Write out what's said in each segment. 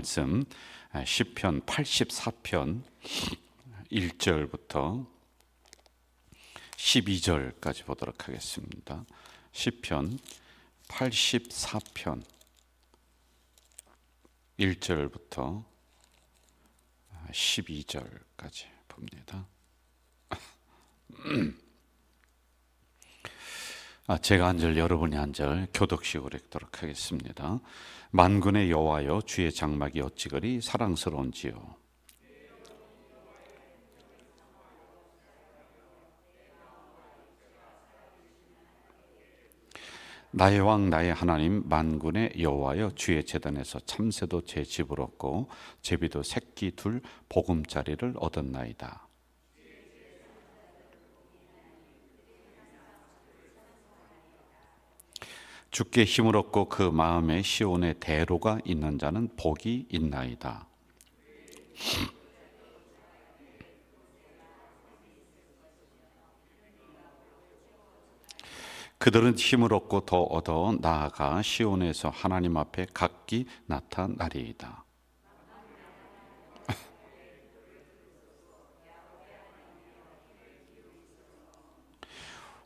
말씀 시편 84편 1절부터 12절까지 보도록 하겠습니다. 시편 84편 1절부터 12절까지 봅니다. 제가 한 절, 여러분이 한 절 교독식으로 읽도록 하겠습니다. 만군의 여호와여, 주의 장막이 어찌그리 사랑스러운지요. 나의 왕 나의 하나님 만군의 여호와여, 주의 제단에서 참새도 제 집을 얻고 제비도 새끼 둘 보금자리를 얻었나이다. 주께 힘을 얻고 그 마음에 시온의 대로가 있는 자는 복이 있나이다. 그들은 힘을 얻고 더 얻어 나아가 시온에서 하나님 앞에 각기 나타나리이다.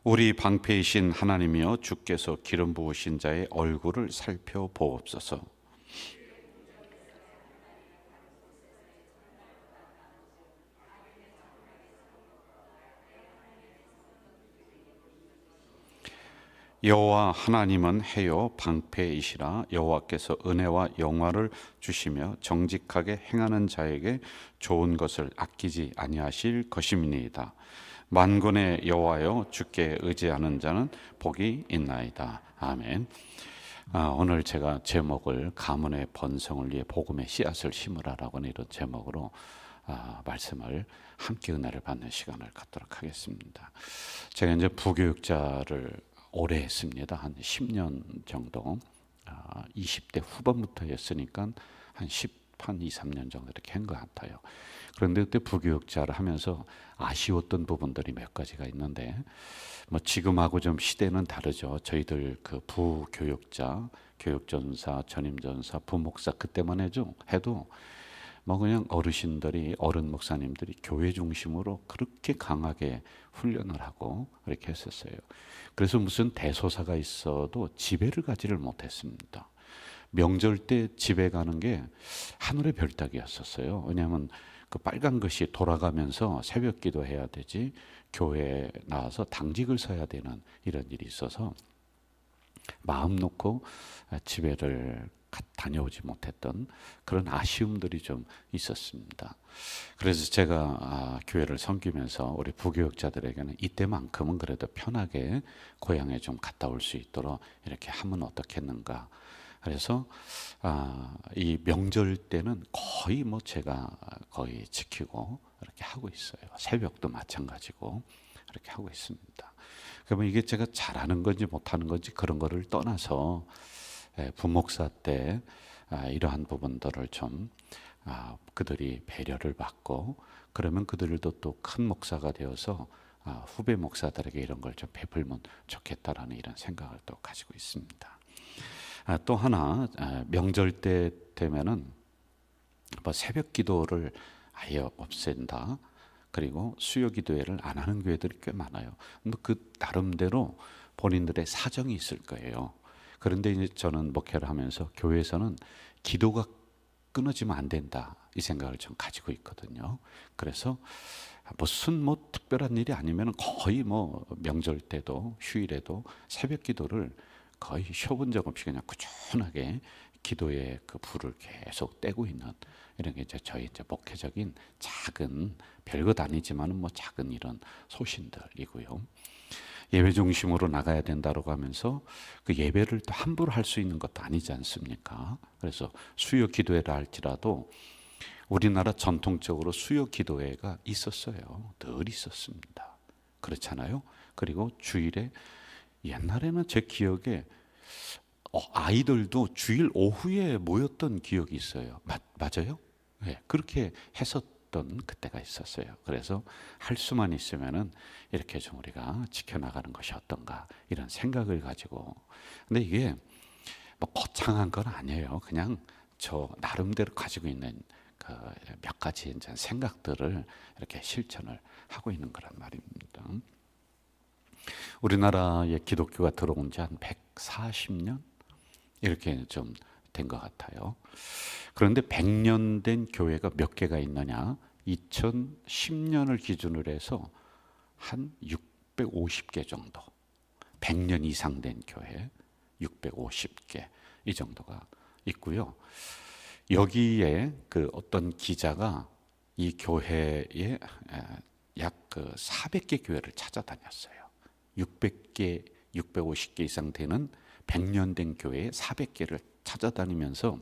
우리 방패이신 하나님이여, 주께서 기름 부으신 자의 얼굴을 살펴보옵소서. 여호와 하나님은 해요 방패이시라. 여호와께서 은혜와 영화를 주시며 정직하게 행하는 자에게 좋은 것을 아끼지 아니하실 것임이니이다. 만군의 여호와여, 주께 의지하는 자는 복이 있나이다. 아멘. 오늘 제가 제목을 가문의 번성을 위해 복음의 씨앗을 심으라라고 하는 이런 제목으로 말씀을 함께 은혜를 받는 시간을 갖도록 하겠습니다. 제가 이제 부교육자를 오래 했습니다. 한 10년 정도, 20대 후반부터 했으니까 한 2, 3년 정도 이렇게 한 것 같아요. 그런데 그때 부교육자를 하면서 아쉬웠던 부분들이 몇 가지가 있는데, 뭐 지금하고 좀 시대는 다르죠. 저희들 그 부교육자, 교육전사, 전임전사, 부목사 그때만 해도 뭐 그냥 어르신들이, 어른 목사님들이 교회 중심으로 그렇게 강하게 훈련을 하고 그렇게 했었어요. 그래서 무슨 대소사가 있어도 지배를 가지를 못했습니다. 명절 때 집에 가는 게 하늘의 별따기였었어요. 왜냐하면 그 빨간 것이 돌아가면서 새벽 기도해야 되지, 교회에 나와서 당직을 서야 되는 이런 일이 있어서 마음 놓고 집회를 다녀오지 못했던 그런 아쉬움들이 좀 있었습니다. 그래서 제가 교회를 섬기면서 우리 부교육자들에게는 이때만큼은 그래도 편하게 고향에 좀 갔다 올 수 있도록 이렇게 하면 어떻겠는가. 그래서 이 명절 때는 거의 뭐 제가 거의 지키고 이렇게 하고 있어요. 새벽도 마찬가지고 이렇게 하고 있습니다. 그러면 이게 제가 잘하는 건지 못하는 건지 그런 거를 떠나서 부목사 때 이러한 부분들을 좀 그들이 배려를 받고, 그러면 그들도 또 큰 목사가 되어서 후배 목사들에게 이런 걸 좀 베풀면 좋겠다라는 이런 생각을 또 가지고 있습니다. 또 하나, 명절 때 되면은 뭐 새벽 기도를 아예 없앤다. 그리고 수요 기도회를 안 하는 교회들이 꽤 많아요. 그 나름대로 본인들의 사정이 있을 거예요. 그런데 이제 저는 목회를 하면서 교회에서는 기도가 끊어지면 안 된다, 이 생각을 좀 가지고 있거든요. 그래서 무슨 뭐 특별한 일이 아니면 거의 뭐 명절 때도 휴일에도 새벽 기도를 거의 쉬어본 적 없이 그냥 꾸준하게 기도의 그 불을 계속 떼고 있는 이런 게 이제 저희 이제 목회적인 작은, 별것 아니지만은 뭐 작은 이런 소신들이고요. 예배 중심으로 나가야 된다고 하면서 그 예배를 또 함부로 할 수 있는 것도 아니지 않습니까? 그래서 수요 기도회를 할지라도 우리나라 전통적으로 수요 기도회가 있었어요. 늘 있었습니다. 그렇잖아요. 그리고 주일에, 옛날에는 제 기억에 아이들도 주일 오후에 모였던 기억이 있어요. 맞아요? 네, 그렇게 했었던 그때가 있었어요. 그래서 할 수만 있으면은 이렇게 좀 우리가 지켜나가는 것이 어떤가, 이런 생각을 가지고. 근데 이게 뭐 거창한 건 아니에요. 그냥 저 나름대로 가지고 있는 그 몇 가지 이제 생각들을 이렇게 실천을 하고 있는 거란 말입니다. 우리나라에 기독교가 들어온 지 한 140년 이렇게 좀 된 것 같아요. 그런데 100년 된 교회가 몇 개가 있느냐? 2010년을 기준으로 해서 한 650개 정도. 100년 이상 된 교회 650개 이 정도가 있고요. 여기에 그 어떤 기자가 이 교회에 약 그 400개 교회를 찾아다녔어요. 600개, 650개 이상 되는 100년 된 교회에 400개를 찾아다니면서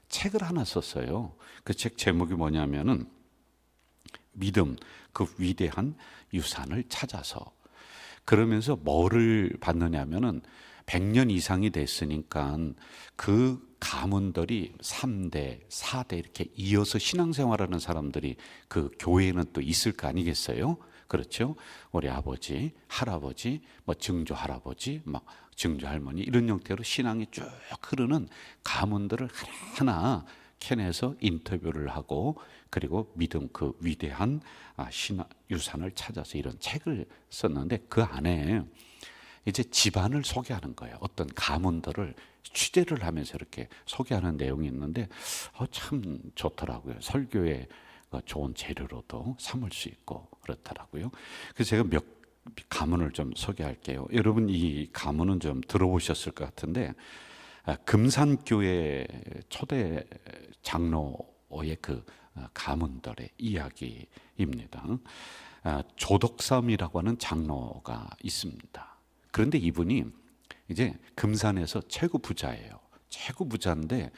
책을 하나 썼어요. 그 책 제목이 뭐냐면은 믿음, 그 위대한 유산을 찾아서. 그러면서 뭐를 받느냐면은 100년 이상이 됐으니까 그 가문들이 3대, 4대 이렇게 이어서 신앙생활하는 사람들이 그 교회에는 또 있을 거 아니겠어요? 그렇죠? 우리 아버지, 할아버지, 뭐 증조 할아버지, 막 증조 할머니 이런 형태로 신앙이 쭉 흐르는 가문들을 하나 캔에서 인터뷰를 하고 그리고 믿음 그 위대한 신앙 유산을 찾아서 이런 책을 썼는데 그 안에 이제 집안을 소개하는 거예요. 어떤 가문들을 취재를 하면서 이렇게 소개하는 내용이 있는데 참 좋더라고요. 설교에 좋은 재료로도 삼을 수 있고 그렇더라고요. 그래서 제가 몇 가문을 좀 소개할게요. 여러분 이 가문은 좀 들어보셨을 것 같은데 금산교회 초대 장로의 그 가문들의 이야기입니다. 조덕삼이라고 하는 장로가 있습니다. 그런데 이분이 이제 금산에서 최고 부자예요. 최고 부자인데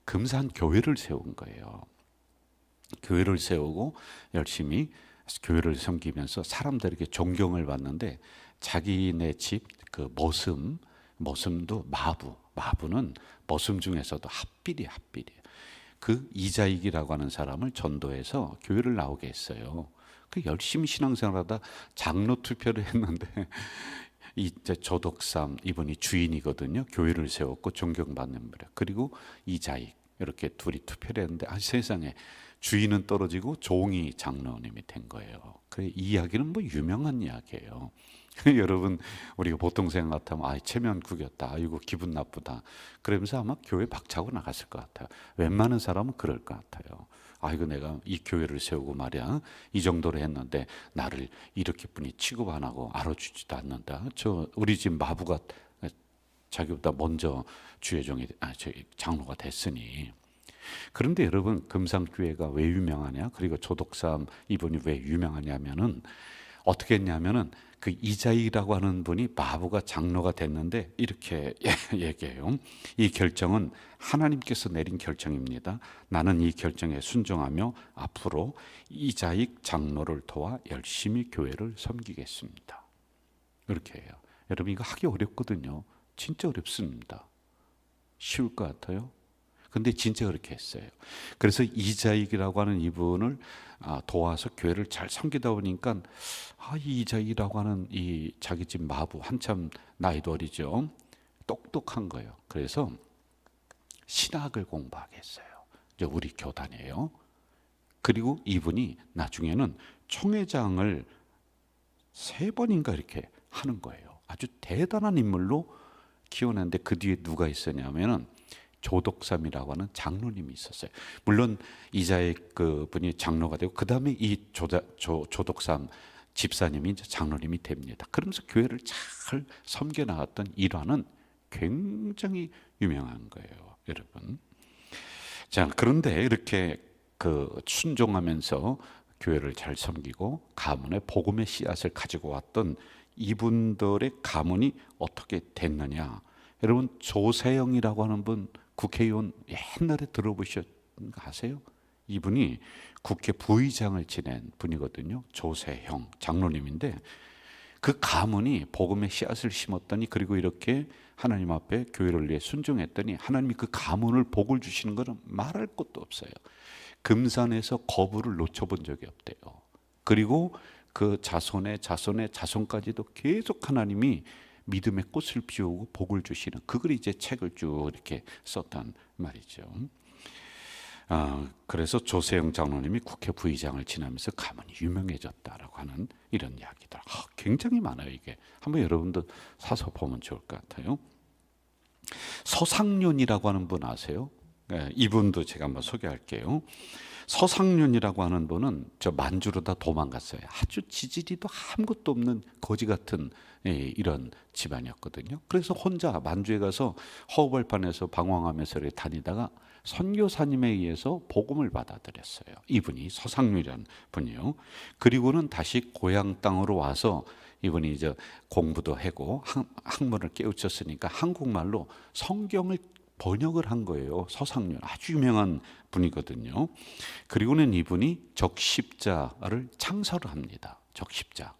금산 교회를 세운 거예요. 교회를 세우고 열심히 교회를 섬기면서 사람들에게 존경을 받는데 자기네 집 그 머슴도 마부는 머슴 중에서도 핫빌이에요. 그 이자익이라고 하는 사람을 전도해서 교회를 나오게 했어요. 그 열심히 신앙생활하다 장로 투표를 했는데 이제 조덕삼 이분이 주인이거든요. 교회를 세웠고 존경받는 분이에요. 그리고 이자익 이렇게 둘이 투표를 했는데 세상에 주인은 떨어지고 종이 장로님이 된 거예요. 그 이야기는 뭐 유명한 이야기예요. 여러분 우리가 보통 생각하면 체면 구겼다. 아이고 기분 나쁘다. 그러면서 아마 교회 박차고 나갔을 것 같아요. 웬만한 사람은 그럴 것 같아요. 아이고 내가 이 교회를 세우고 말이야 이 정도로 했는데 나를 이렇게뿐이 취급 안 하고 알아주지도 않는다. 저 우리 집 마부가 자기보다 먼저 주의종이 장로가 됐으니. 그런데 여러분 금산교회가 왜 유명하냐? 그리고 조덕삼 이분이 왜 유명하냐면은 어떻게 했냐면은 그 이자익이라고 하는 분이 마부가 장로가 됐는데 이렇게 얘기해요. 이 결정은 하나님께서 내린 결정입니다. 나는 이 결정에 순종하며 앞으로 이자익 장로를 도와 열심히 교회를 섬기겠습니다. 이렇게 해요. 여러분 이거 하기 어렵거든요. 진짜 어렵습니다. 쉬울 것 같아요? 근데 진짜 그렇게 했어요. 그래서 이자익이라고 하는 이분을 도와서 교회를 잘 섬기다 보니까 이 이자익이라고 하는 이 자기 집 마부 한참 나이도 어리죠. 똑똑한 거예요. 그래서 신학을 공부하게 했어요. 이제 우리 교단이에요. 그리고 이분이 나중에는 총회장을 3번인가 이렇게 하는 거예요. 아주 대단한 인물로 키워냈는데 그 뒤에 누가 있었냐면은 조덕삼이라고 하는 장로님이 있었어요. 물론 이자익 그 분이 장로가 되고 그 다음에 이 조덕삼 집사님이 이제 장로님이 됩니다. 그러면서 교회를 잘 섬겨 나갔던 일화는 굉장히 유명한 거예요, 여러분. 자, 그런데 이렇게 그 순종하면서 교회를 잘 섬기고 가문의 복음의 씨앗을 가지고 왔던 이분들의 가문이 어떻게 됐느냐? 여러분 조세영이라고 하는 분 국회의원 옛날에 들어보셨 아세요? 이분이 국회 부의장을 지낸 분이거든요. 조세형 장로님인데 그 가문이 복음의 씨앗을 심었더니 그리고 이렇게 하나님 앞에 교회를 위해 순종했더니 하나님이 그 가문을 복을 주시는 것은 말할 것도 없어요. 금산에서 거부를 놓쳐본 적이 없대요. 그리고 그 자손의 자손까지도 계속 하나님이 믿음의 꽃을 피우고 복을 주시는 그걸 이제 책을 쭉 이렇게 썼단 말이죠. 그래서 조세영 장로님이 국회 부의장을 지나면서 가문이 유명해졌다라고 하는 이런 이야기들. 굉장히 많아요 이게. 한번 여러분도 사서 보면 좋을 것 같아요. 서상륜이라고 하는 분 아세요? 이분도 제가 한번 소개할게요. 서상륜이라고 하는 분은 저 만주로 다 도망갔어요. 아주 지지리도 아무것도 없는 거지 같은 이런 집안이었거든요. 그래서 혼자 만주에 가서 허우벌판에서 방황하면서 다니다가 선교사님에 의해서 복음을 받아들였어요. 이분이 서상륜이라는 분이요. 그리고는 다시 고향 땅으로 와서 이분이 이제 공부도 하고 학문을 깨우쳤으니까 한국말로 성경을 번역을 한 거예요. 서상륜 아주 유명한 분이거든요. 그리고는 이분이 적십자를 창설을 합니다. 적십자.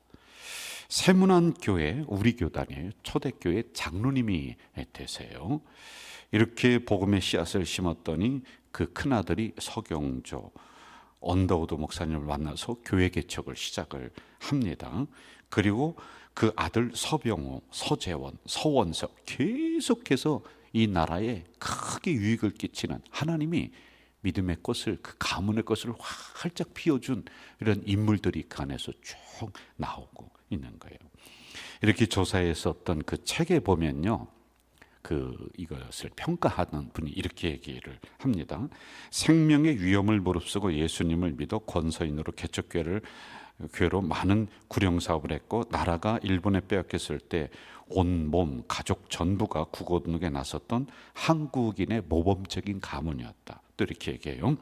세문안교회 우리 교단이에요. 초대교회 장로님이 되세요. 이렇게 복음의 씨앗을 심었더니 그 큰아들이 서경조 언더우드 목사님을 만나서 교회 개척을 시작을 합니다. 그리고 그 아들 서병호, 서재원, 서원석 계속해서 이 나라에 크게 유익을 끼치는 하나님이 믿음의 꽃을 그 가문의 꽃을 활짝 피워준 이런 인물들이 그 안에서 쭉 나오고 있는 거예요. 이렇게 조사해서 어떤 그 책에 보면요, 이것을 평가하는 분이 이렇게 얘기를 합니다. 생명의 위험을 무릅쓰고 예수님을 믿어 권서인으로 개척교회로 많은 구령 사업을 했고, 나라가 일본에 빼앗겼을 때 온몸 가족 전부가 구고등록에 나섰던 한국인의 모범적인 가문이었다. 또 이렇게 얘기해요.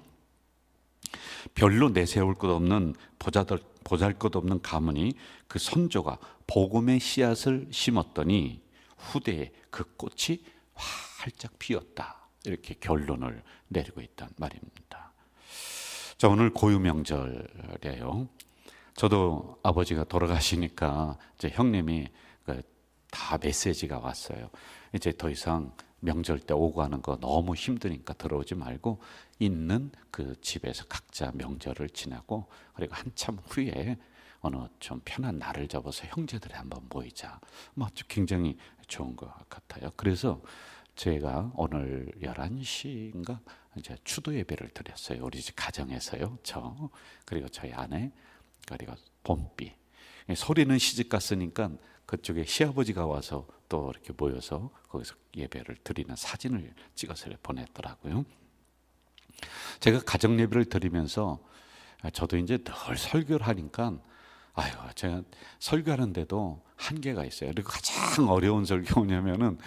별로 내세울 것 없는 보잘것없는 가문이 그 선조가 복음의 씨앗을 심었더니 후대에 그 꽃이 활짝 피었다. 이렇게 결론을 내리고 있단 말입니다. 자, 오늘 고유명절이에요. 저도 아버지가 돌아가시니까 이제 형님이 다 메시지가 왔어요. 이제 더 이상 명절 때 오고 하는 거 너무 힘드니까 들어오지 말고 있는 그 집에서 각자 명절을 지내고, 그리고 한참 후에 어느 좀 편한 날을 잡아서 형제들이 한번 모이자. 아주 굉장히 좋은 것 같아요. 그래서 제가 오늘 11시인가 이제 추도 예배를 드렸어요. 우리 집 가정에서요. 그리고 저희 아내, 그리고 봄비. 소리는 시집 갔으니까 그쪽에 시아버지가 와서 또 이렇게 모여서 거기서 예배를 드리는 사진을 찍어서 보냈더라고요. 제가 가정 예배를 드리면서 저도 이제 늘 설교를 하니까 제가 설교하는데도 한계가 있어요. 그리고 가장 어려운 설교 뭐냐면은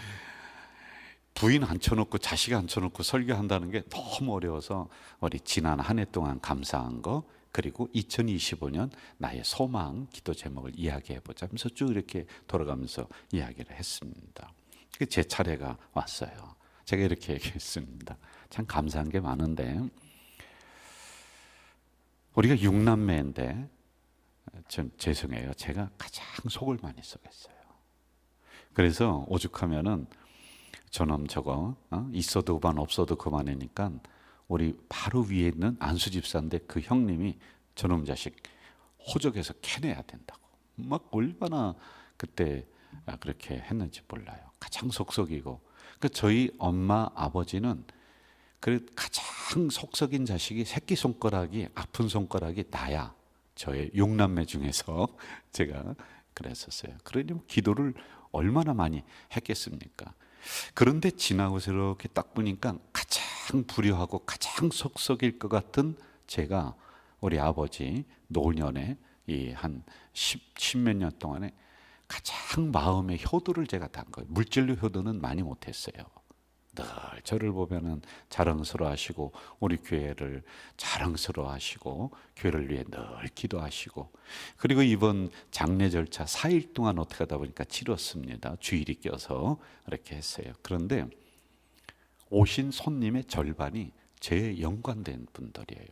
부인 앉혀놓고 자식 앉혀놓고 설교한다는 게 너무 어려워서 우리 지난 한 해 동안 감사한 거, 그리고 2025년 나의 소망 기도 제목을 이야기해 보자 하면서 쭉 이렇게 돌아가면서 이야기를 했습니다. 제 차례가 왔어요. 제가 이렇게 얘기했습니다. 참 감사한 게 많은데, 우리가 6남매인데 좀 죄송해요. 제가 가장 속을 많이 썩였어요. 그래서 오죽하면은 저놈 저거 있어도 그만 없어도 그만이니까 우리 바로 위에 있는 안수 집사인데 그 형님이 저놈 자식 호적에서 캐내야 된다고 막 얼마나 그때 그렇게 했는지 몰라요. 가장 속썩이고, 저희 엄마 아버지는 가장 속썩인 자식이 새끼손가락이 아픈 손가락이 나야. 저의 6남매 중에서 제가 그랬었어요. 그러니 기도를 얼마나 많이 했겠습니까? 그런데 지나고서 이렇게 딱 보니까 가장 불효하고 가장 속썩일 것 같은 제가 우리 아버지 노년에 이 한 십몇 년 동안에 가장 마음의 효도를 제가 단 거예요. 물질로 효도는 많이 못했어요. 늘 저를 보면은 자랑스러워하시고 우리 교회를 자랑스러워하시고 교회를 위해 늘 기도하시고, 그리고 이번 장례 절차 4일 동안 어떻게 하다 보니까 치렀습니다. 주일이 껴서 이렇게 했어요. 그런데 오신 손님의 절반이 제 연관된 분들이에요.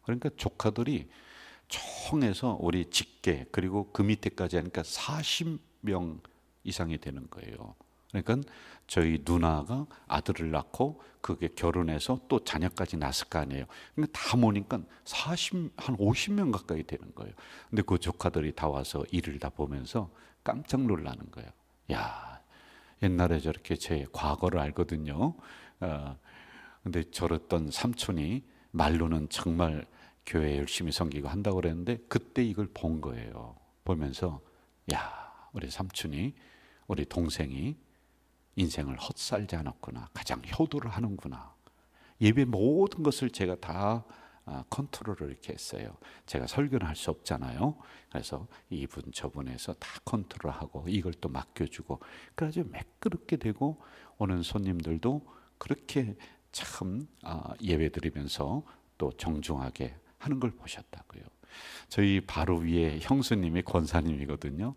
그러니까 조카들이 총해서 우리 직계 그리고 그 밑에까지 하니까 40명 이상이 되는 거예요. 그러니까 저희 누나가 아들을 낳고 그게 결혼해서 또 자녀까지 낳았을 거 아니에요. 그러니까 다 모니까 한 50명 가까이 되는 거예요. 근데 그 조카들이 다 와서 일을 다 보면서 깜짝 놀라는 거예요. 야, 옛날에 저렇게 제 과거를 알거든요. 근데 저랬던 삼촌이 말로는 정말 교회 열심히 섬기고 한다고 그랬는데 그때 이걸 본 거예요. 보면서 야, 우리 삼촌이, 우리 동생이 인생을 헛살지 않았구나. 가장 효도를 하는구나. 예배 모든 것을 제가 다 컨트롤을 이렇게 했어요. 제가 설교는 할 수 없잖아요. 그래서 이분 저분에서 다 컨트롤하고 이걸 또 맡겨주고, 그래가지고 매끄럽게 되고 오는 손님들도 그렇게 참 예배 드리면서 또 정중하게 하는 걸 보셨다고요. 저희 바로 위에 형수님이 권사님이거든요.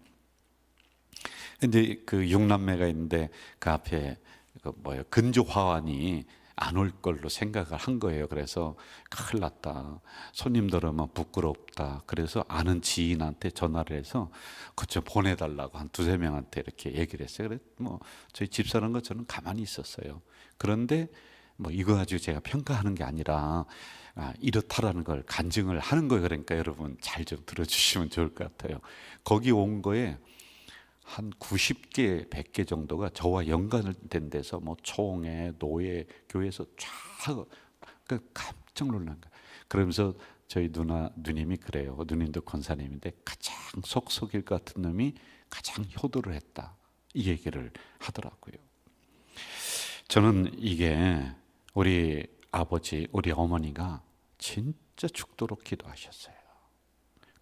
근데 그 육남매가 있는데 그 앞에 그 뭐예요, 근조 화환이 안 올 걸로 생각을 한 거예요. 그래서 큰일 났다, 손님들 오면 부끄럽다. 그래서 아는 지인한테 전화를 해서 그쪽 보내달라고 한 두세 명한테 이렇게 얘기를 했어요. 그래 뭐 저희 집사는 거 저는 가만히 있었어요. 그런데 뭐 이거 가지고 제가 평가하는 게 아니라 이렇다라는 걸 간증을 하는 거예요. 그러니까 여러분 잘 좀 들어주시면 좋을 것 같아요. 거기 온 거에 한 90개, 100개 정도가 저와 연관된 데서 뭐 총회, 노예, 교회에서 쫙 깜짝 놀란 거예요. 그러면서 저희 누님이 그래요. 누님도 권사님인데 가장 속 속일 것 같은 놈이 가장 효도를 했다, 이 얘기를 하더라고요. 저는 이게 우리 아버지, 우리 어머니가 진짜 죽도록 기도하셨어요.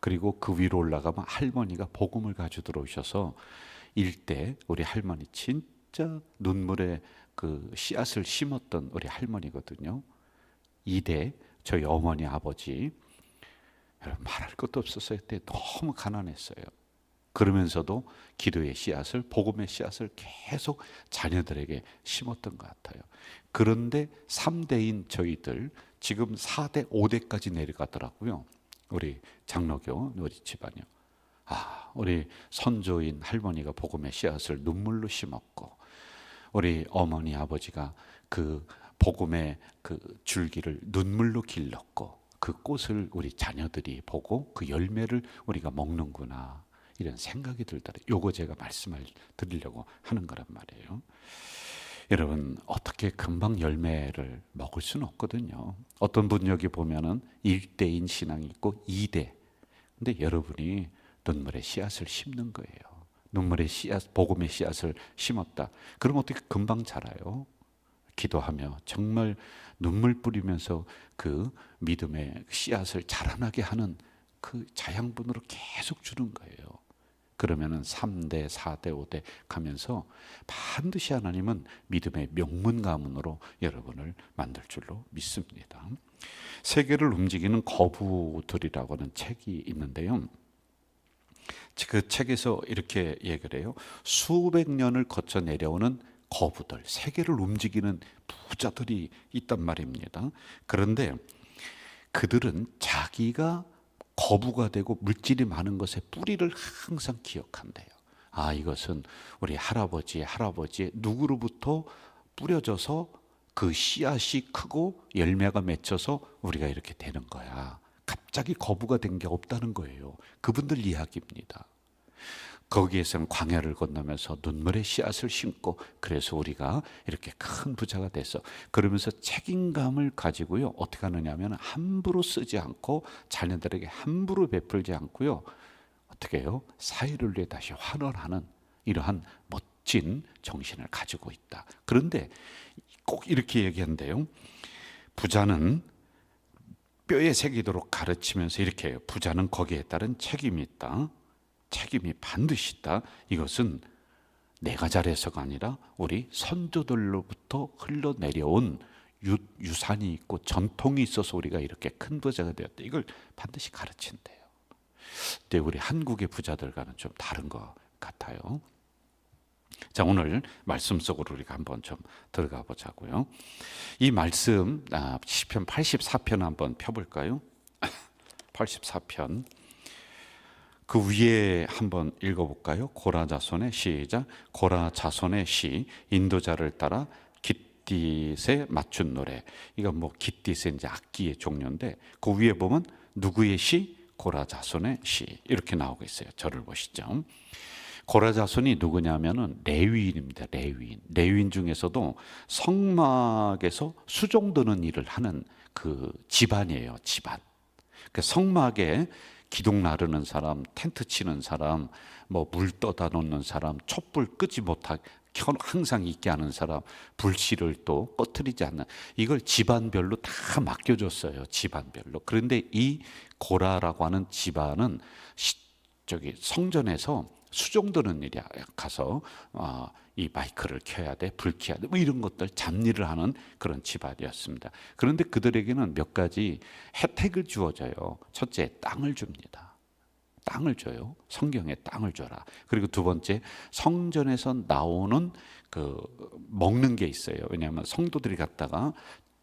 그리고 그 위로 올라가면 할머니가 복음을 가지고 들어오셔서 일대 우리 할머니 진짜 눈물에 그 씨앗을 심었던 우리 할머니거든요. 2대 저희 어머니 아버지, 여러분 말할 것도 없었어요. 그때 너무 가난했어요. 그러면서도 기도의 씨앗을, 복음의 씨앗을 계속 자녀들에게 심었던 것 같아요. 그런데 3대인 저희들 지금 4대, 5대까지 내려가더라고요. 우리 장로교, 우리 집안이요. 우리 선조인 할머니가 복음의 씨앗을 눈물로 심었고, 우리 어머니 아버지가 그 복음의 그 줄기를 눈물로 길렀고, 그 꽃을 우리 자녀들이 보고 그 열매를 우리가 먹는구나, 이런 생각이 들더라고요. 요거 제가 말씀을 드리려고 하는 거란 말이에요. 여러분, 어떻게 금방 열매를 먹을 수는 없거든요. 어떤 분 여기 보면은 1대인 신앙이 있고 2대. 근데 여러분이 눈물의 씨앗을 심는 거예요. 눈물의 씨앗, 복음의 씨앗을 심었다. 그럼 어떻게 금방 자라요? 기도하며 정말 눈물 뿌리면서 그 믿음의 씨앗을 자라나게 하는 그 자양분으로 계속 주는 거예요. 그러면은 3대, 4대, 5대 가면서 반드시 하나님은 믿음의 명문 가문으로 여러분을 만들 줄로 믿습니다. 세계를 움직이는 거부들이라고 하는 책이 있는데요. 그 책에서 이렇게 얘기를 해요. 수백 년을 거쳐 내려오는 거부들, 세계를 움직이는 부자들이 있단 말입니다. 그런데 그들은 자기가 거부가 되고 물질이 많은 것의 뿌리를 항상 기억한대요. 이것은 우리 할아버지의 누구로부터 뿌려져서 그 씨앗이 크고 열매가 맺혀서 우리가 이렇게 되는 거야. 갑자기 거부가 된 게 없다는 거예요. 그분들 이야기입니다. 거기에서는 광야를 건너면서 눈물의 씨앗을 심고, 그래서 우리가 이렇게 큰 부자가 돼서, 그러면서 책임감을 가지고요, 어떻게 하느냐면 함부로 쓰지 않고 자녀들에게 함부로 베풀지 않고요, 어떻게 해요? 사회를 위해 다시 환원하는 이러한 멋진 정신을 가지고 있다. 그런데 꼭 이렇게 얘기한대요. 부자는 뼈에 새기도록 가르치면서 이렇게 해요. 부자는 거기에 따른 책임이 있다. 책임이 반드시 있다. 이것은 내가 잘해서가 아니라 우리 선조들로부터 흘러내려온 유산이 있고 전통이 있어서 우리가 이렇게 큰 부자가 되었다. 이걸 반드시 가르친대요. 근데 우리 한국의 부자들과는 좀 다른 것 같아요. 자, 오늘 말씀 속으로 우리가 한번 좀 들어가 보자고요. 이 말씀 시편 84편 한번 펴볼까요? 84편 그 위에 한번 읽어볼까요? 고라 자손의 시작. 고라 자손의 시, 인도자를 따라 깃딧에 맞춘 노래. 이거 뭐 깃딧의 이제 악기의 종류인데, 그 위에 보면 누구의 시? 고라 자손의 시, 이렇게 나오고 있어요. 저를 보시죠. 고라 자손이 누구냐면은 레위인입니다. 레위인 중에서도 성막에서 수종 드는 일을 하는 그 집안이에요. 집안. 그 성막에 기둥 나르는 사람, 텐트 치는 사람, 뭐 물 떠다 놓는 사람, 촛불 끄지 못하게 항상 있게 하는 사람, 불씨를 또 꺼트리지 않는, 이걸 집안별로 다 맡겨줬어요. 집안별로. 그런데 이 고라라고 하는 집안은 저기 성전에서 수종 드는 일이 가서 이 마이크를 켜야 돼, 불 켜야 돼, 뭐 이런 것들 잡일을 하는 그런 집안이었습니다. 그런데 그들에게는 몇 가지 혜택을 주어져요. 첫째, 땅을 줍니다. 땅을 줘요. 성경에 땅을 줘라. 그리고 두 번째, 성전에서 나오는 그 먹는 게 있어요. 왜냐하면 성도들이 갖다가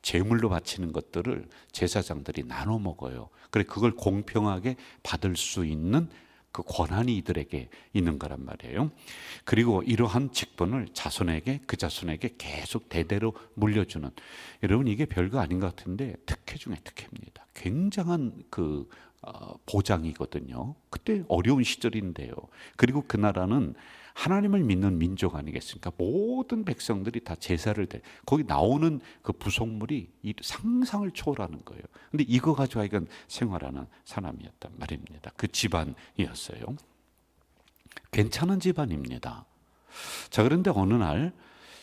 제물로 바치는 것들을 제사장들이 나눠 먹어요. 그래 그걸 공평하게 받을 수 있는 그 권한이 이들에게 있는 거란 말이에요. 그리고 이러한 직분을 자손에게, 그 자손에게 계속 대대로 물려주는, 여러분 이게 별거 아닌 것 같은데 특혜 중에 특혜입니다. 굉장한 그 보장이거든요. 그때 어려운 시절인데요. 그리고 그 나라는 하나님을 믿는 민족 아니겠습니까? 모든 백성들이 다 제사를 거기 나오는 그 부속물이 상상을 초월하는 거예요. 근데 이거 가지고 하여간 생활하는 사람이었단 말입니다. 그 집안이었어요. 괜찮은 집안입니다. 자, 그런데 어느 날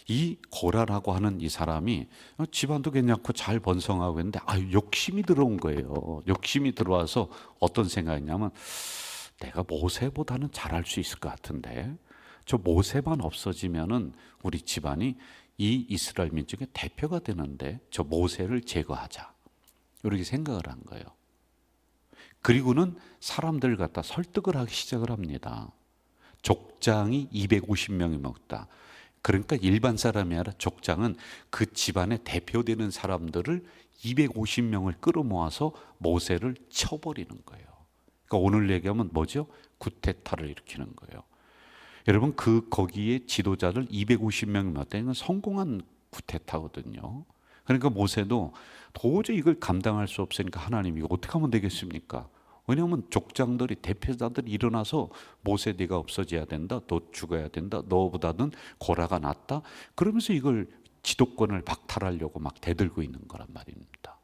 이 고라라고 하는 이 사람이 집안도 괜찮고 잘 번성하고 있는데 욕심이 들어온 거예요. 욕심이 들어와서 어떤 생각이냐면, 내가 모세보다는 잘할 수 있을 것 같은데 저 모세만 없어지면은 우리 집안이 이 이스라엘 민족의 대표가 되는데 저 모세를 제거하자, 이렇게 생각을 한 거예요. 그리고는 사람들 갖다 설득을 하기 시작을 합니다. 족장이 250명이 먹다. 그러니까 일반 사람이 아니라 족장은 그 집안에 대표되는 사람들을 250명을 끌어모아서 모세를 쳐버리는 거예요. 그러니까 오늘 얘기하면 뭐죠? 구테타를 일으키는 거예요. 여러분 거기에 지도자를 250명이 맡다는 건 성공한 구테타거든요. 그러니까 모세도 도저히 이걸 감당할 수 없으니까 하나님 이거 어떻게 하면 되겠습니까? 왜냐하면 족장들이, 대표자들이 일어나서 모세 네가 없어져야 된다, 너 죽어야 된다, 너보다는 고라가 낫다, 그러면서 이걸 지도권을 박탈하려고 막 대들고 있는 거란 말입니다.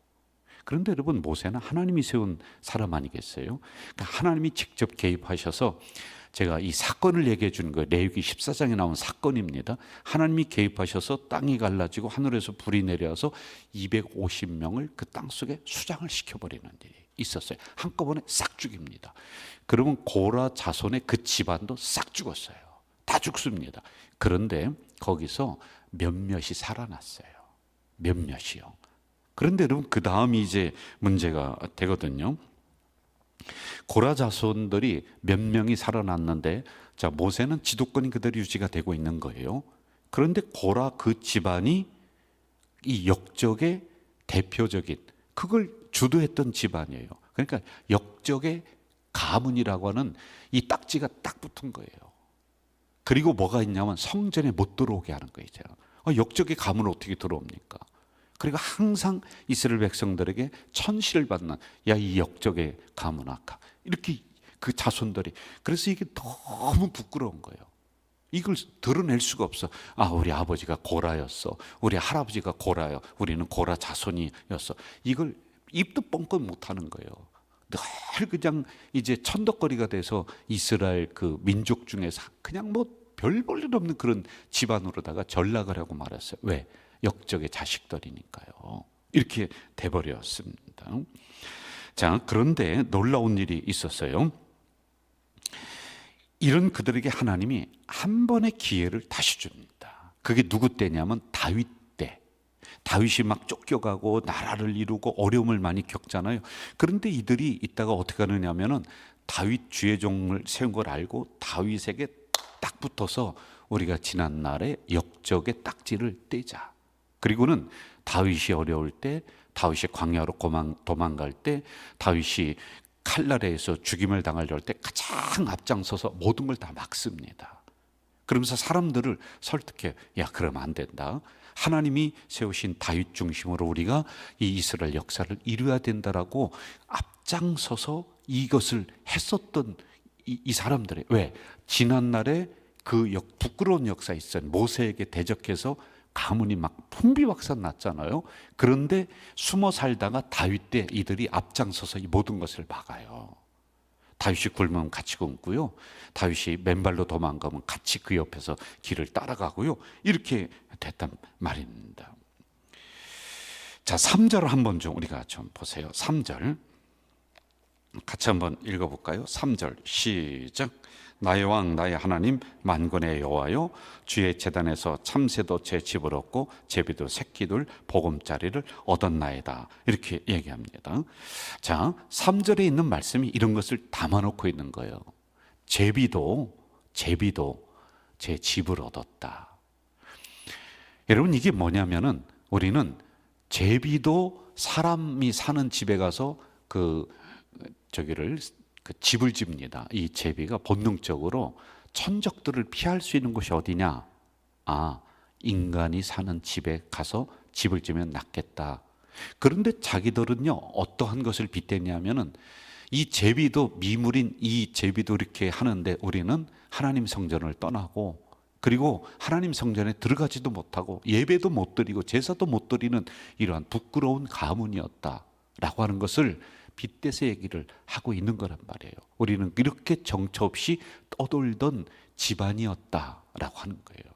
그런데 여러분 모세는 하나님이 세운 사람 아니겠어요? 그러니까 하나님이 직접 개입하셔서, 제가 이 사건을 얘기해 주는 거예요. 레위기 14장에 나온 사건입니다. 하나님이 개입하셔서 땅이 갈라지고 하늘에서 불이 내려와서 250명을 그 땅 속에 수장을 시켜버리는 일이 있었어요. 한꺼번에 싹 죽입니다. 그러면 고라 자손의 그 집안도 싹 죽었어요. 다 죽습니다. 그런데 거기서 몇몇이 살아났어요. 몇몇이요. 그런데 여러분 그 다음이 이제 문제가 되거든요. 고라 자손들이 몇 명이 살아났는데, 자 모세는 지도권이 그대로 유지가 되고 있는 거예요. 그런데 고라 그 집안이 이 역적의 대표적인, 그걸 주도했던 집안이에요. 그러니까 역적의 가문이라고 하는 이 딱지가 딱 붙은 거예요. 그리고 뭐가 있냐면 성전에 못 들어오게 하는 거예요. 역적의 가문은 어떻게 들어옵니까? 그리고 항상 이스라엘 백성들에게 천시를 받는, 야 이 역적의 가문아, 이렇게 그 자손들이, 그래서 이게 너무 부끄러운 거예요. 이걸 드러낼 수가 없어. 우리 아버지가 고라였어, 우리 할아버지가 고라요, 우리는 고라 자손이었어, 이걸 입도 뻥끗 못하는 거예요. 늘 그냥 이제 천덕거리가 돼서 이스라엘 그 민족 중에서 그냥 뭐 별 볼 일 없는 그런 집안으로다가 전락을 하고 말았어요. 왜? 역적의 자식들이니까요. 이렇게 돼버렸습니다. 자, 그런데 놀라운 일이 있었어요. 이런 그들에게 하나님이 한 번의 기회를 다시 줍니다. 그게 누구 때냐면 다윗 때. 다윗이 막 쫓겨가고 나라를 이루고 어려움을 많이 겪잖아요. 그런데 이들이 이따가 어떻게 하느냐면은 다윗 주의 종을 세운 걸 알고 다윗에게 딱 붙어서 우리가 지난 날에 역적의 딱지를 떼자. 그리고는 다윗이 어려울 때, 다윗이 광야로 도망갈 때, 다윗이 칼날에서 죽임을 당하려할 때 가장 앞장서서 모든 걸 다 막습니다. 그러면서 사람들을 설득해. 야, 그러면 안 된다. 하나님이 세우신 다윗 중심으로 우리가 이 이스라엘 역사를 이루어야 된다라고 앞장서서 이것을 했었던 이 사람들의, 왜? 지난날에 그 부끄러운 역사 있어요. 모세에게 대적해서 가문이 막 풍비박산 났잖아요. 그런데 숨어 살다가 다윗 때 이들이 앞장서서 이 모든 것을 막아요. 다윗이 굶으면 같이 굶고요, 다윗이 맨발로 도망가면 같이 그 옆에서 길을 따라가고요, 이렇게 됐단 말입니다. 자, 3절 한번 좀 우리가 좀 보세요. 3절 같이 한번 읽어볼까요? 3절 시작. 나의 왕 나의 하나님 만군의 여호와여, 주의 제단에서 참새도 제 집을 얻고 제비도 새끼들 보금자리를 얻었나이다. 이렇게 얘기합니다. 자, 3절에 있는 말씀이 이런 것을 담아놓고 있는 거예요. 제비도 제 집을 얻었다. 여러분, 이게 뭐냐면은 우리는 제비도 사람이 사는 집에 가서 그 집을 집니다. 이 제비가 본능적으로 천적들을 피할 수 있는 곳이 어디냐? 인간이 사는 집에 가서 집을 지면 낫겠다. 그런데 자기들은요, 어떠한 것을 빗대냐면은 이 제비도, 미물인 이 제비도 이렇게 하는데 우리는 하나님 성전을 떠나고, 그리고 하나님 성전에 들어가지도 못하고 예배도 못 드리고 제사도 못 드리는 이러한 부끄러운 가문이었다라고 하는 것을 빗대서 얘기를 하고 있는 거란 말이에요. 우리는 이렇게 정처 없이 떠돌던 집안이었다라고 하는 거예요.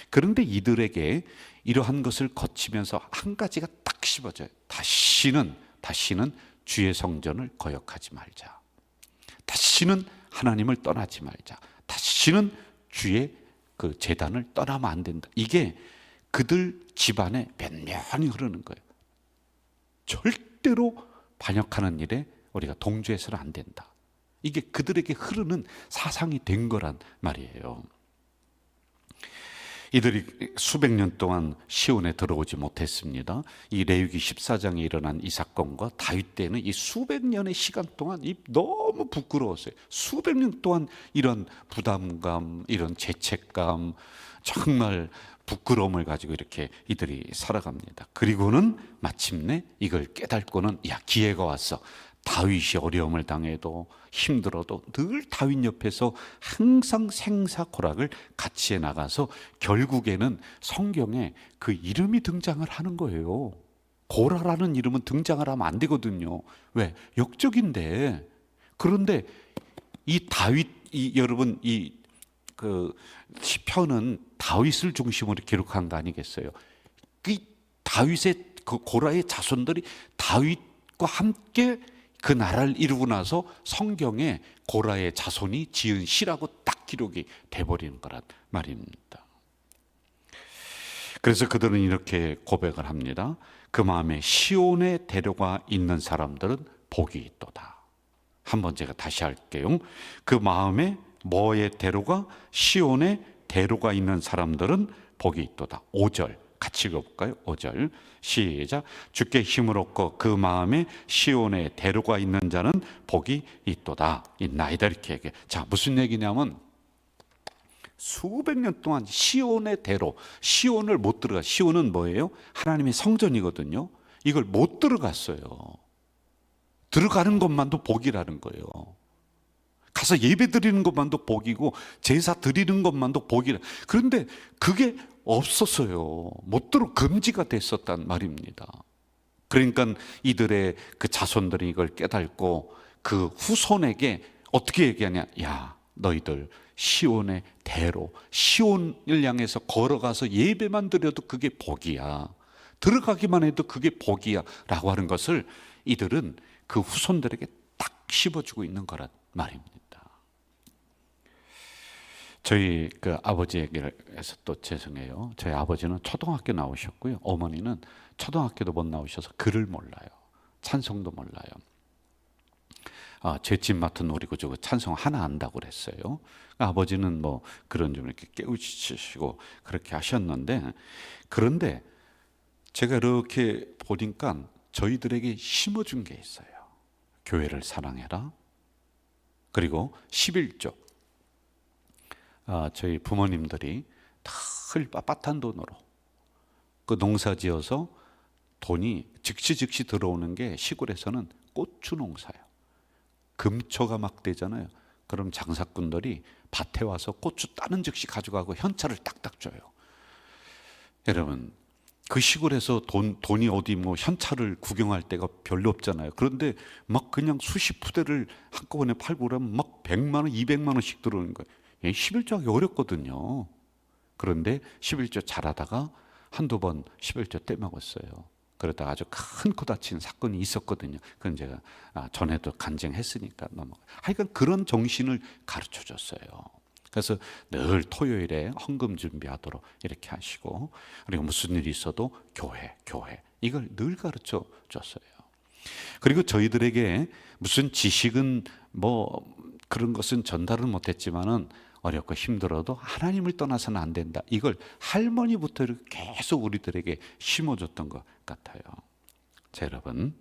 그런데 이들에게 이러한 것을 거치면서 한 가지가 딱 씹어져요. 다시는 주의 성전을 거역하지 말자. 다시는 하나님을 떠나지 말자. 다시는 주의 그 제단을 떠나면 안 된다. 이게 그들 집안에 면면히 흐르는 거예요. 절대로 반역하는 일에 우리가 동조해서는 안 된다. 이게 그들에게 흐르는 사상이 된 거란 말이에요. 이들이 수백 년 동안 시온에 들어오지 못했습니다. 이 레위기 14장에 일어난 이 사건과 다윗 때는 이 수백 년의 시간 동안 너무 부끄러웠어요. 수백 년 동안 이런 부담감, 이런 죄책감, 정말 부끄러움을 가지고 이렇게 이들이 살아갑니다. 그리고는 마침내 이걸 깨닫고는, 기회가 왔어. 다윗이 어려움을 당해도 힘들어도 늘 다윗 옆에서 항상 생사고락을 같이 해 나가서 결국에는 성경에 그 이름이 등장을 하는 거예요. 고라라는 이름은 등장을 하면 안 되거든요. 왜? 역적인데. 그런데 이 다윗, 여러분, 그 시편은 다윗을 중심으로 기록한 거 아니겠어요? 그 다윗의 그 고라의 자손들이 다윗과 함께 그 나라를 이루고 나서 성경에 고라의 자손이 지은 시라고 딱 기록이 돼버리는 거란 말입니다. 그래서 그들은 이렇게 고백을 합니다. 그 마음에 시온의 대로가 있는 사람들은 복이 있도다. 한번 제가 다시 할게요. 그 마음에 뭐의 대로가? 시온의 대로가 있는 사람들은 복이 있도다. 5절 같이 읽어볼까요? 5절 시작. 주께 힘을 얻고 그 마음에 시온의 대로가 있는 자는 복이 있도다. 있나이다. 이렇게 얘기해. 자, 무슨 얘기냐면 수백 년 동안 시온의 대로, 시온을 못 들어가. 시온은 뭐예요? 하나님의 성전이거든요. 이걸 못 들어갔어요. 들어가는 것만도 복이라는 거예요. 가서 예배 드리는 것만도 복이고 제사 드리는 것만도 복이라. 그런데 그게 없었어요. 못 들어 금지가 됐었단 말입니다. 그러니까 이들의 그 자손들이 이걸 깨닫고 그 후손에게 어떻게 얘기하냐? 야, 너희들 시온의 대로, 시온을 향해서 걸어가서 예배만 드려도 그게 복이야. 들어가기만 해도 그게 복이야 라고 하는 것을 이들은 그 후손들에게 딱 씹어주고 있는 거란 말입니다. 저희 그 아버지 얘기를 해서 또 죄송해요. 저희 아버지는 초등학교 나오셨고요, 어머니는 초등학교도 못 나오셔서 글을 몰라요. 찬송도 몰라요. 죄짐 맡은 우리구조 찬송 하나 안다고 그랬어요. 아버지는 뭐 그런 좀 이렇게 깨우치시고 그렇게 하셨는데, 그런데 제가 이렇게 보니까 저희들에게 심어준 게 있어요. 교회를 사랑해라. 그리고 11조. 저희 부모님들이 늘 빳빳한 돈으로 그 농사 지어서 돈이 즉시 들어오는 게 시골에서는 고추 농사예요. 금초가 막 되잖아요. 그럼 장사꾼들이 밭에 와서 고추 따는 즉시 가져가고 현찰을 딱딱 줘요. 여러분, 그 시골에서 돈이 어디 뭐 현찰을 구경할 데가 별로 없잖아요. 그런데 막 그냥 수십 부대를 한꺼번에 팔고 그러면 막 100만 원, 200만 원씩 들어오는 거예요. 11조 하기 어렵거든요. 그런데 11조 잘하다가 한두 번 11조 떼먹었어요. 그러다가 아주 큰 코 다친 사건이 있었거든요. 그건 제가 전에도 간증했으니까 넘어가. 하여간 그런 정신을 가르쳐 줬어요. 그래서 늘 토요일에 헌금 준비하도록 이렇게 하시고, 그리고 무슨 일이 있어도 교회 이걸 늘 가르쳐 줬어요. 그리고 저희들에게 무슨 지식은 뭐 그런 것은 전달을 못했지만은 어렵고 힘들어도 하나님을 떠나서는 안 된다. 이걸 할머니부터 이렇게 계속 우리들에게 심어줬던 것 같아요. 자, 여러분,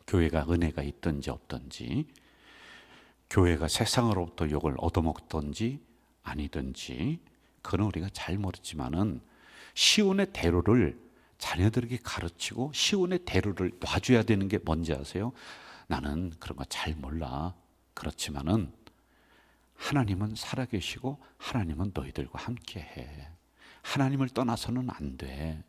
교회가 은혜가 있든지 없든지, 교회가 세상으로부터 욕을 얻어먹든지 아니든지, 그건 우리가 잘 모르지만은 시온의 대로를 자녀들에게 가르치고 시온의 대로를 놔줘야 되는 게 뭔지 아세요? 나는 그런 거 잘 몰라. 그렇지만은 하나님은 살아계시고 하나님은 너희들과 함께해. 하나님을 떠나서는 안 돼.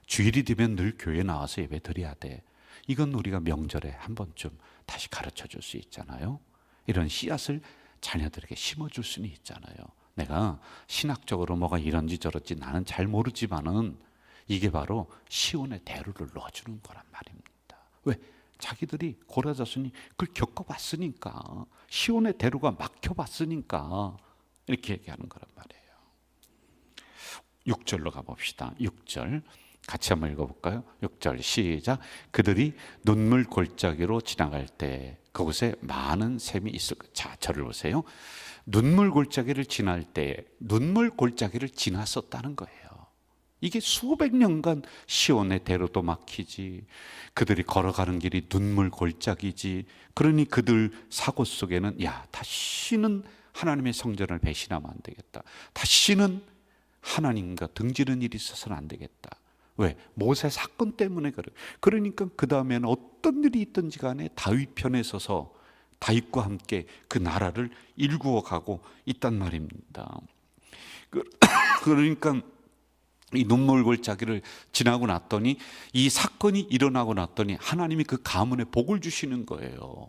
주일이 되면 늘 교회 나와서 예배 드려야 돼. 이건 우리가 명절에 한 번쯤 다시 가르쳐 줄 수 있잖아요. 이런 씨앗을 자녀들에게 심어줄 수는 있잖아요. 내가 신학적으로 뭐가 이런지 저런지 나는 잘 모르지만은 이게 바로 시온의 대로를 놓아주는 거란 말입니다. 왜? 자기들이 고라자손이 그걸 겪어봤으니까, 시온의 대로가 막혀봤으니까 이렇게 얘기하는 거란 말이에요. 6절로 가봅시다. 6절 같이 한번 읽어볼까요? 6절 시작. 그들이 눈물 골짜기로 지나갈 때 그곳에 많은 샘이 있을 것. 자, 저를 보세요. 눈물 골짜기를 지날 때 눈물 골짜기를 지났었다는 거예요. 이게 수백 년간 시온의 대로도 막히지, 그들이 걸어가는 길이 눈물 골짜기지. 그러니 그들 사고 속에는 다시는 하나님의 성전을 배신하면 안 되겠다. 다시는 하나님과 등지는 일이 있어서는 안 되겠다. 왜? 모세 사건 때문에 그래. 그러니까 그 다음에는 어떤 일이 있든지 간에 다윗 편에 서서 다윗과 함께 그 나라를 일구어 가고 있단 말입니다. 그러니까 이 눈물 골짜기를 지나고 났더니, 이 사건이 일어나고 났더니 하나님이 그 가문에 복을 주시는 거예요.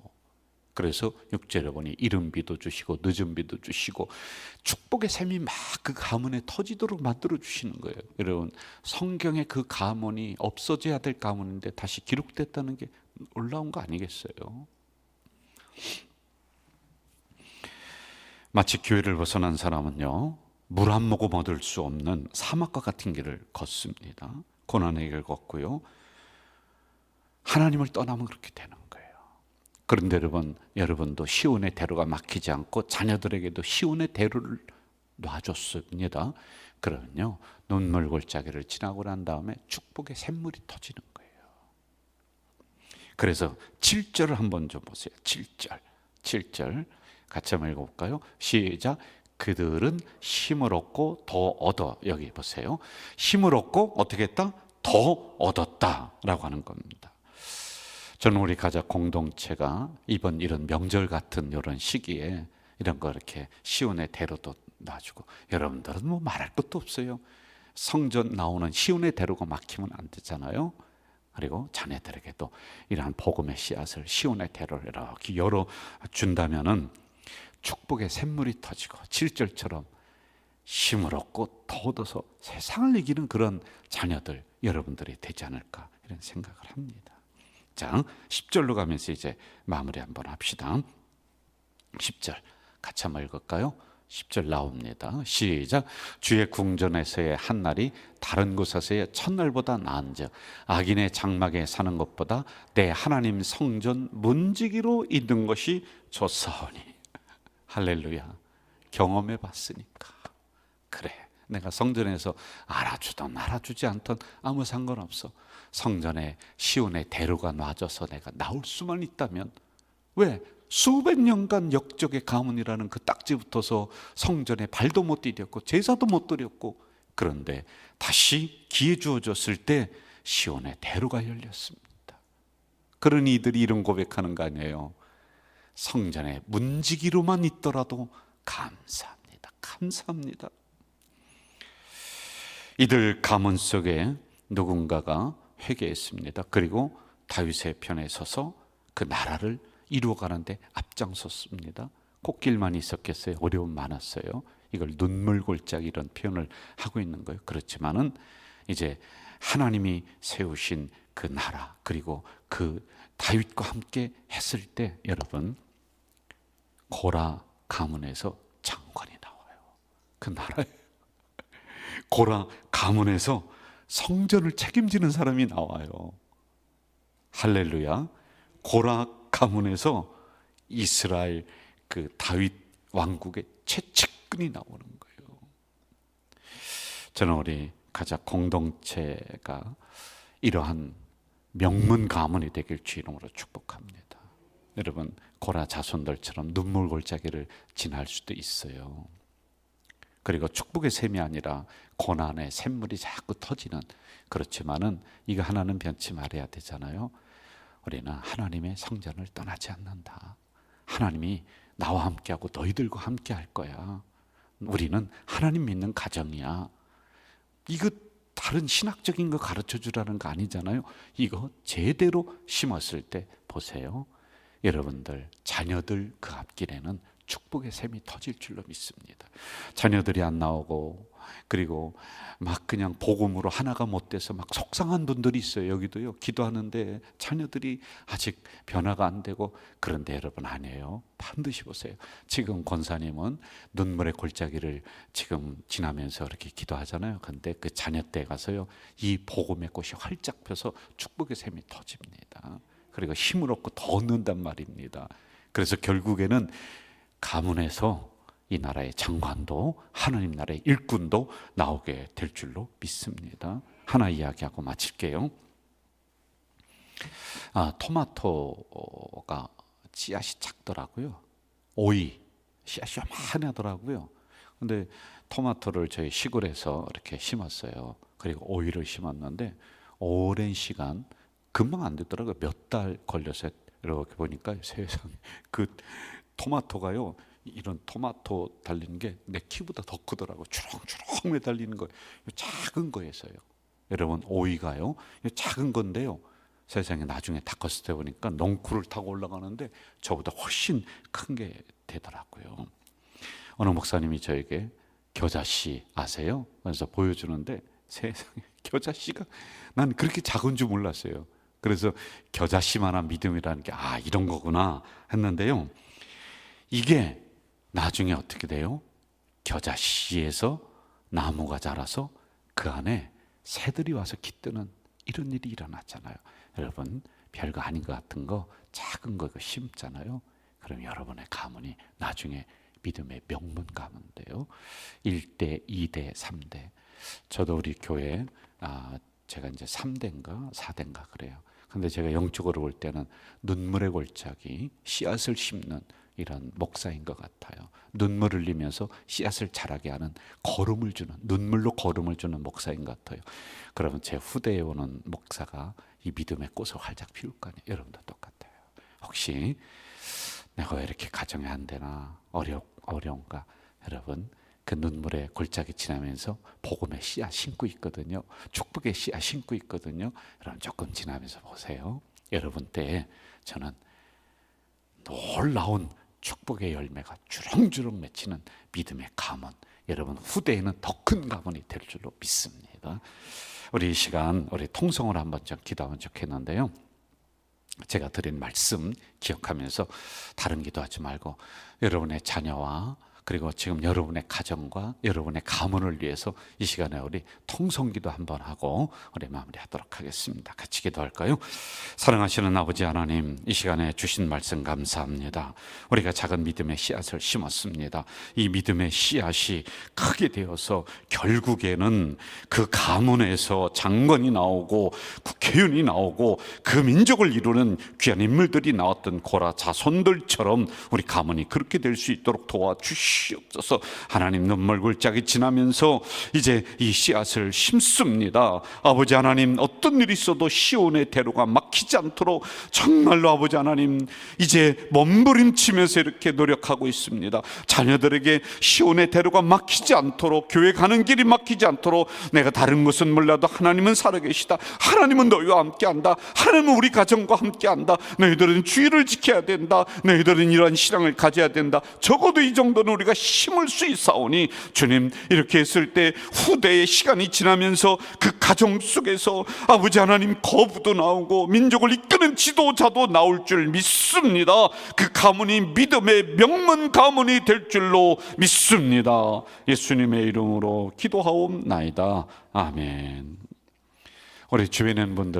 그래서 6절에 보니 이른 비도 주시고 늦은 비도 주시고 축복의 샘이 막 그 가문에 터지도록 만들어 주시는 거예요. 여러분, 성경에 그 가문이 없어져야 될 가문인데 다시 기록됐다는 게 놀라운 거 아니겠어요? 마치 교회를 벗어난 사람은요, 물 한 모금 얻을 수 없는 사막과 같은 길을 걷습니다. 고난의 길을 걷고요, 하나님을 떠나면 그렇게 되는 거예요. 그런데 여러분도 시온의 대로가 막히지 않고 자녀들에게도 시온의 대로를 놔줬습니다. 그러면요, 눈물 골짜기를 지나고 난 다음에 축복의 샘물이 터지는 거예요. 그래서 7절을 한번 좀 보세요. 7절 같이 한번 읽어볼까요? 시작. 그들은 힘을 얻고 더 얻어. 여기 보세요. 힘을 얻고 어떻게 했다? 더 얻었다라고 하는 겁니다. 저는 우리 가족 공동체가 이번 이런 명절 같은 이런 시기에 이런 거 이렇게 시온의 대로도 놔주고, 여러분들은 뭐 말할 것도 없어요. 성전 나오는 시온의 대로가 막히면 안 되잖아요. 그리고 자녀들에게도 이러한 복음의 씨앗을 시온의 대로를 이렇게 열어 준다면은 축복의 샘물이 터지고 7절처럼 힘을 얻고 더 얻어서 세상을 이기는 그런 자녀들, 여러분들이 되지 않을까 이런 생각을 합니다. 자, 10절로 가면서 이제 마무리 한번 합시다. 10절 같이 한번 읽을까요? 10절 나옵니다. 시작. 주의 궁전에서의 한 날이 다른 곳에서의 첫날보다 나은즉 악인의 장막에 사는 것보다 내 하나님 성전 문지기로 있는 것이 좋사오니. 할렐루야. 경험해 봤으니까. 그래, 내가 성전에서 알아주던 알아주지 않던 아무 상관없어. 성전에 시온의 대로가 놔져서 내가 나올 수만 있다면. 왜? 수백 년간 역적의 가문이라는 그 딱지 붙어서 성전에 발도 못 디뎠고 제사도 못 드렸고, 그런데 다시 기회 주어졌을 때 시온의 대로가 열렸습니다. 그러니 이들이 이런 고백하는 거 아니에요? 성전에 문지기로만 있더라도 감사합니다. 감사합니다. 이들 가문 속에 누군가가 회개했습니다. 그리고 다윗의 편에 서서 그 나라를 이루어가는데 앞장섰습니다. 꽃길만 있었겠어요? 어려움 많았어요. 이걸 눈물골짜기 이런 표현을 하고 있는 거예요. 그렇지만은 이제 하나님이 세우신 그 나라, 그리고 그 다윗과 함께 했을 때 여러분, 고라 가문에서 장관이 나와요. 그 나라에 고라 가문에서 성전을 책임지는 사람이 나와요. 할렐루야. 고라 가문에서 이스라엘 그 다윗 왕국의 최측근이 나오는 거예요. 저는 우리 가자 공동체가 이러한 명문 가문이 되길 주 이름으로 축복합니다. 여러분, 고라 자손들처럼 눈물 골짜기를 지날 수도 있어요. 그리고 축복의 샘이 아니라 고난의 샘물이 자꾸 터지는, 그렇지만은 이거 하나는 변치 말아야 되잖아요. 우리는 하나님의 성전을 떠나지 않는다. 하나님이 나와 함께하고 너희들과 함께 할 거야. 우리는 하나님 믿는 가정이야. 이거 다른 신학적인 거 가르쳐 주라는 거 아니잖아요. 이거 제대로 심었을 때 보세요. 여러분들 자녀들 그 앞길에는 축복의 샘이 터질 줄로 믿습니다. 자녀들이 안 나오고, 그리고 막 그냥 복음으로 하나가 못 돼서 막 속상한 분들이 있어요. 여기도요. 기도하는데 자녀들이 아직 변화가 안 되고. 그런데 여러분 아니에요. 반드시 보세요. 지금 권사님은 눈물의 골짜기를 지금 지나면서 이렇게 기도하잖아요. 근데 그 자녀 때 가서요, 이 복음의 꽃이 활짝 펴서 축복의 샘이 터집니다. 그리고 힘을 얻고 더 얻는단 말입니다. 그래서 결국에는 가문에서 이 나라의 장관도 하나님 나라의 일꾼도 나오게 될 줄로 믿습니다. 하나 이야기하고 마칠게요. 토마토가 씨앗이 작더라고요. 오이 씨앗이 많이 하더라고요. 근데 토마토를 저희 시골에서 이렇게 심었어요. 그리고 오이를 심었는데 오랜 시간, 금방 안 되더라고요. 몇 달 걸려서 이렇게 보니까 세상에 그 토마토가요, 이런 토마토 달리는 게 내 키보다 더 크더라고요. 주렁주렁 매달리는 거예요. 작은 거에서요. 여러분, 오이가요, 작은 건데요, 세상에 나중에 다 컸을 때 보니까 넝쿨을 타고 올라가는데 저보다 훨씬 큰 게 되더라고요. 어느 목사님이 저에게 겨자씨 아세요? 그래서 보여주는데 세상에 겨자씨가, 난 그렇게 작은 줄 몰랐어요. 그래서 겨자씨만한 믿음이라는 게 이런 거구나 했는데요, 이게 나중에 어떻게 돼요? 겨자씨에서 나무가 자라서 그 안에 새들이 와서 깃드는 이런 일이 일어났잖아요. 여러분, 별거 아닌 것 같은 거, 작은 거 심잖아요. 그럼 여러분의 가문이 나중에 믿음의 명문 가문인데요. 1대, 2대, 3대. 저도 우리 교회 제가 이제 3대인가 4대인가 그래요. 근데 제가 영적으로 볼 때는 눈물의 골짜기, 씨앗을 심는 이런 목사인 것 같아요. 눈물을 흘리면서 씨앗을 자라게 하는, 걸음을 주는, 눈물로 걸음을 주는 목사인 것 같아요. 그러면 제 후대에 오는 목사가 이 믿음의 꽃을 활짝 피울 거 아니에요. 여러분도 똑같아요. 혹시 내가 왜 이렇게 가정이 안 되나, 어려운가? 여러분, 그 눈물의 골짜기 지나면서 복음의 씨앗 심고 있거든요. 축복의 씨앗 심고 있거든요. 여러분, 조금 지나면서 보세요. 여러분 때에 저는 놀라운 축복의 열매가 주렁주렁 맺히는 믿음의 가문, 여러분 후대에는 더 큰 가문이 될 줄로 믿습니다. 우리 이 시간 우리 통성으로 한번 좀 기도하면 좋겠는데요, 제가 드린 말씀 기억하면서 다른 기도하지 말고 여러분의 자녀와 그리고 지금 여러분의 가정과 여러분의 가문을 위해서 이 시간에 우리 통성기도 한번 하고 우리 마무리하도록 하겠습니다. 같이 기도할까요? 사랑하시는 아버지 하나님, 이 시간에 주신 말씀 감사합니다. 우리가 작은 믿음의 씨앗을 심었습니다. 이 믿음의 씨앗이 크게 되어서 결국에는 그 가문에서 장관이 나오고 국회의원이 나오고 그 민족을 이루는 귀한 인물들이 나왔던 고라 자손들처럼 우리 가문이 그렇게 될 수 있도록 도와주시옵소서. 주시옵소서. 하나님, 눈물 골짜기 지나면서 이제 이 씨앗을 심습니다. 아버지 하나님, 어떤 일이 있어도 시온의 대로가 막히지 않도록 정말로 아버지 하나님 이제 몸부림치면서 이렇게 노력하고 있습니다. 자녀들에게 시온의 대로가 막히지 않도록, 교회 가는 길이 막히지 않도록, 내가 다른 것은 몰라도 하나님은 살아계시다, 하나님은 너희와 함께한다, 하나님은 우리 가정과 함께한다, 너희들은 주의를 지켜야 된다, 너희들은 이러한 신앙을 가져야 된다, 적어도 이 정도는 우리가 심을 수 있사오니 주님, 이렇게 했을 때 후대의 시간이 지나면서 그 가정 속에서 아버지 하나님 거부도 나오고 민족을 이끄는 지도자도 나올 줄 믿습니다. 그 가문이 믿음의 명문 가문이 될 줄로 믿습니다. 예수님의 이름으로 기도하옵나이다. 아멘. 우리 주변에 있는 분들